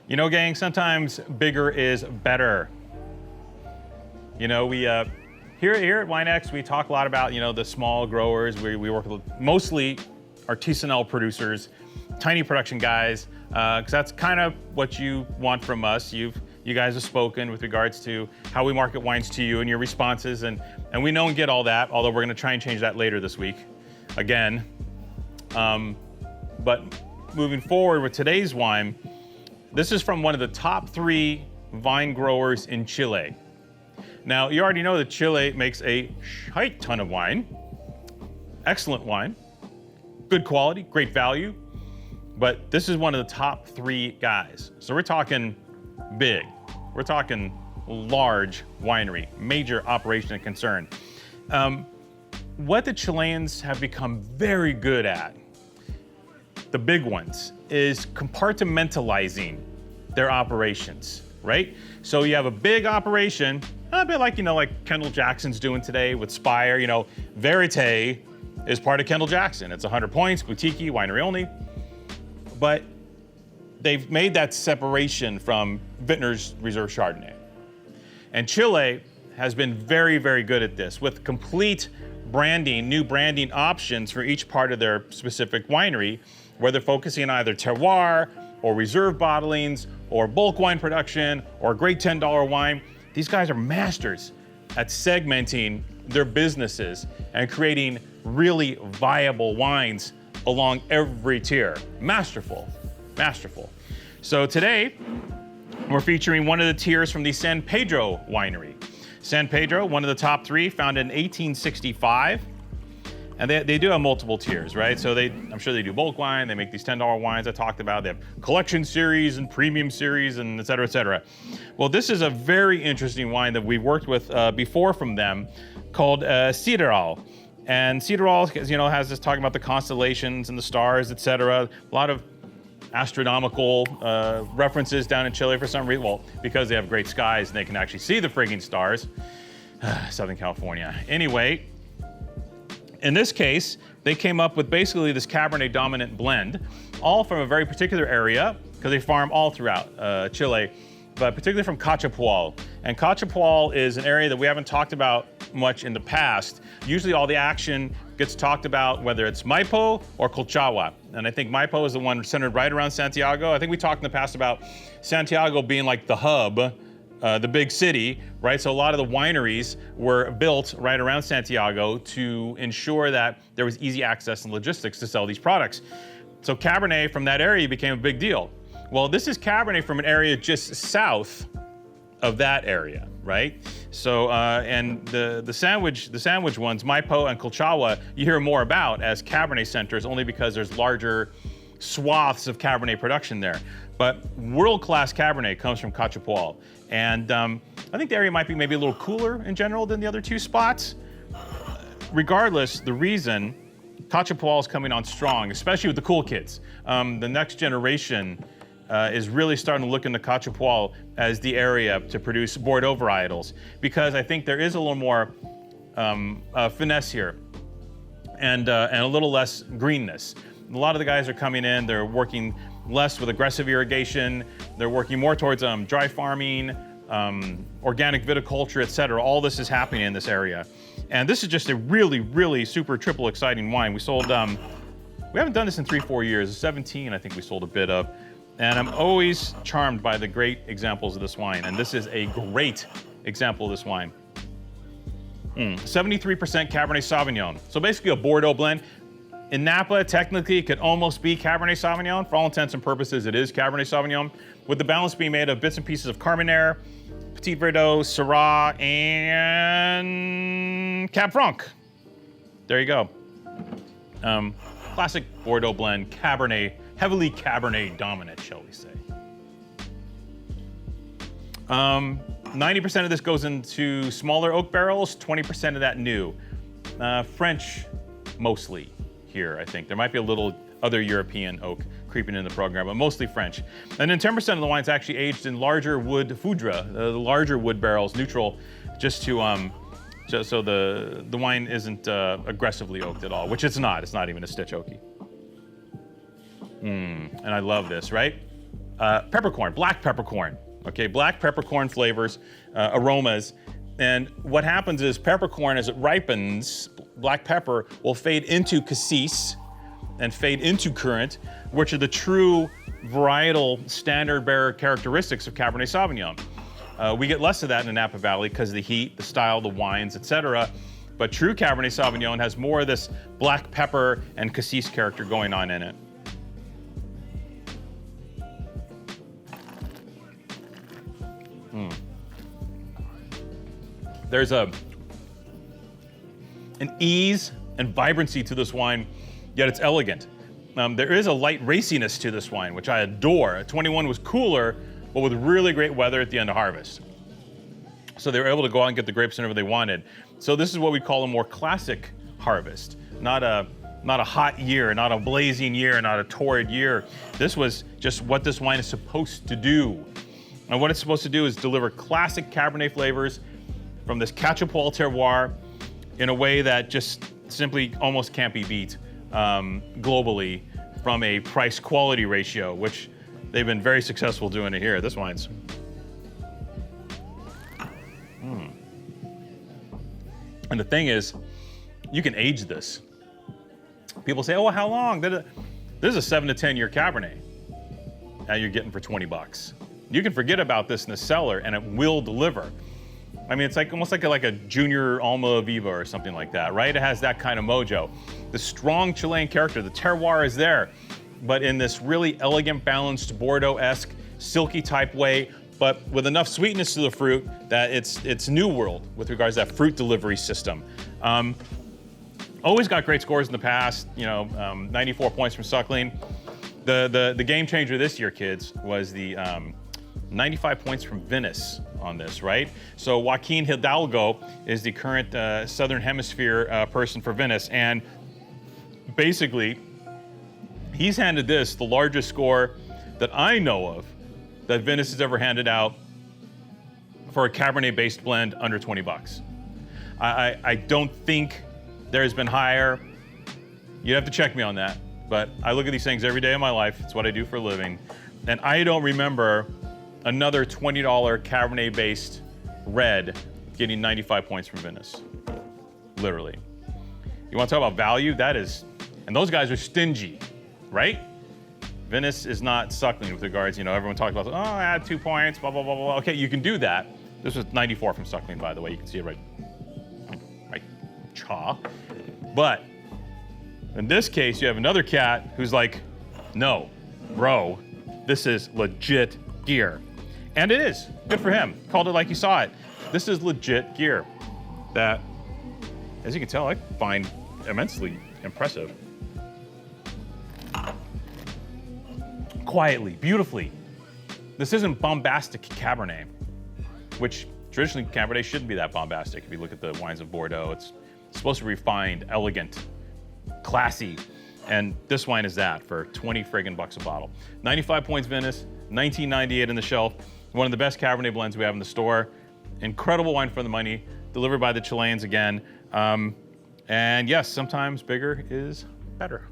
You know, gang, sometimes bigger is better. You know, we here at WineX, we talk a lot about, you know, the small growers. We work with mostly artisanal producers, tiny production guys, because that's kind of what you want from us. You guys have spoken with regards to how we market wines to you and your responses, and we know and get all that, although we're gonna try and change that later this week, again. But moving forward with today's wine, this is from one of the top 3 vine growers in Chile. Now, you already know that Chile makes a shite ton of wine. Excellent wine, good quality, great value, but this is one of the top 3 guys. So we're talking big, we're talking large winery, major operation and concern. What the Chileans have become very good at, the big ones, is compartmentalizing their operations, right? So you have a big operation, a bit like, you know, like Kendall Jackson's doing today with Spire. You know, Verite is part of Kendall Jackson. It's 100 points, boutique, winery only. But they've made that separation from Vintner's Reserve Chardonnay. And Chile has been very, very good at this with complete branding, new branding options for each part of their specific winery, where they're focusing on either terroir or reserve bottlings or bulk wine production or great $10 wine. These guys are masters at segmenting their businesses and creating really viable wines along every tier. Masterful, masterful. So today, we're featuring one of the tiers from the San Pedro winery. San Pedro, one of the top 3, founded in 1865. And they do have multiple tiers, right? So I'm sure they do bulk wine, they make these $10 wines I talked about, they have collection series and premium series and et cetera, et cetera. Well, this is a very interesting wine that we've worked with before from them called Sideral. And Sideral, you know, has this talking about the constellations and the stars, et cetera. A lot of astronomical references down in Chile for some reason. Well, because they have great skies and they can actually see the frigging stars. Southern California. Anyway, in this case, they came up with basically this Cabernet dominant blend, all from a very particular area, because they farm all throughout Chile, but particularly from Cachapoal. And Cachapoal is an area that we haven't talked about much in the past. Usually all the action gets talked about whether it's Maipo or Colchagua. And I think Maipo is the one centered right around Santiago. I think we talked in the past about Santiago being like the hub, the big city, right? So a lot of the wineries were built right around Santiago to ensure that there was easy access and logistics to sell these products. So Cabernet from that area became a big deal. Well, this is Cabernet from an area just south of that area, right? So, and the sandwich ones, Maipo and Colchagua, you hear more about as Cabernet centers only because there's larger swaths of Cabernet production there. But world-class Cabernet comes from Cachapoal. And I think the area might be maybe a little cooler in general than the other 2 spots. Regardless, the reason Cachapoal is coming on strong, especially with the cool kids. The next generation is really starting to look into Cachapoal as the area to produce Bordeaux varietals, because I think there is a little more finesse here and a little less greenness. A lot of the guys are coming in, they're working less with aggressive irrigation, they're working more towards dry farming, organic viticulture, et cetera. All this is happening in this area. And this is just a really, really super triple exciting wine. We sold, we haven't done this in 3-4 years, 17 I think we sold a bit of. And I'm always charmed by the great examples of this wine. And this is a great example of this wine. 73% Cabernet Sauvignon. So basically a Bordeaux blend. In Napa, technically, it could almost be Cabernet Sauvignon. For all intents and purposes, it is Cabernet Sauvignon, with the balance being made of bits and pieces of Carmenère, Petit Verdot, Syrah, and Cab Franc. There you go. Classic Bordeaux blend, Cabernet, heavily Cabernet dominant, shall we say. 90% of this goes into smaller oak barrels, 20% of that new. French, mostly. Here, I think. There might be a little other European oak creeping in the program, but mostly French. And then 10% of the wine's actually aged in larger wood foudre, the larger wood barrels, neutral, just to just so the wine isn't aggressively oaked at all, which it's not. It's not even a stitch oaky. And I love this, right? peppercorn, black peppercorn. Okay, black peppercorn flavors, aromas. And what happens is peppercorn, as it ripens, black pepper will fade into cassis and fade into currant, which are the true varietal standard bearer characteristics of Cabernet Sauvignon. We get less of that in the Napa Valley because of the heat, the style, the wines, etc. But true Cabernet Sauvignon has more of this black pepper and cassis character going on in it. There's an ease and vibrancy to this wine, yet it's elegant. There is a light raciness to this wine, which I adore. 21 was cooler, but with really great weather at the end of harvest. So they were able to go out and get the grapes whenever they wanted. So this is what we call a more classic harvest, not a hot year, not a blazing year, not a torrid year. This was just what this wine is supposed to do. And what it's supposed to do is deliver classic Cabernet flavors from this Cachapoal terroir in a way that just simply almost can't be beat globally from a price-quality ratio, which they've been very successful doing it here. This wine's. And the thing is, you can age this. People say, oh, how long? This is a 7 to 10 year Cabernet. Now you're getting for 20 bucks. You can forget about this in the cellar and it will deliver. I mean, it's like almost like a junior Alma Viva or something like that, right? It has that kind of mojo. The strong Chilean character, the terroir is there, but in this really elegant, balanced, Bordeaux-esque, silky type way, but with enough sweetness to the fruit that it's new world with regards to that fruit delivery system. Always got great scores in the past, 94 points from Suckling. The game changer this year, kids, was the 95 points from Vinous on this, right? So Joaquin Hidalgo is the current Southern Hemisphere person for Vinous, and basically, he's handed this the largest score that I know of that Vinous has ever handed out for a Cabernet-based blend under 20 bucks. I don't think there's been higher. You'd have to check me on that, but I look at these things every day of my life. It's what I do for a living, and I don't remember another $20 Cabernet-based red getting 95 points from Vinous. Literally. You want to talk about value? That is, and those guys are stingy, right? Vinous is not Suckling with regards, everyone talks about, add 2 points, blah, blah, blah, blah. Okay, you can do that. This was 94 from Suckling, by the way. You can see it right chaw. But in this case, you have another cat who's like, no, bro, this is legit gear. And it is. Good for him. Called it like you saw it. This is legit gear that, as you can tell, I find immensely impressive. Quietly, beautifully. This isn't bombastic Cabernet, which traditionally Cabernet shouldn't be that bombastic. If you look at the wines of Bordeaux, it's supposed to be refined, elegant, classy. And this wine is that for 20 friggin' bucks a bottle. 95 points Vinous, 1998 on the shelf. One of the best Cabernet blends we have in the store. Incredible wine for the money, delivered by the Chileans again. And yes, sometimes bigger is better.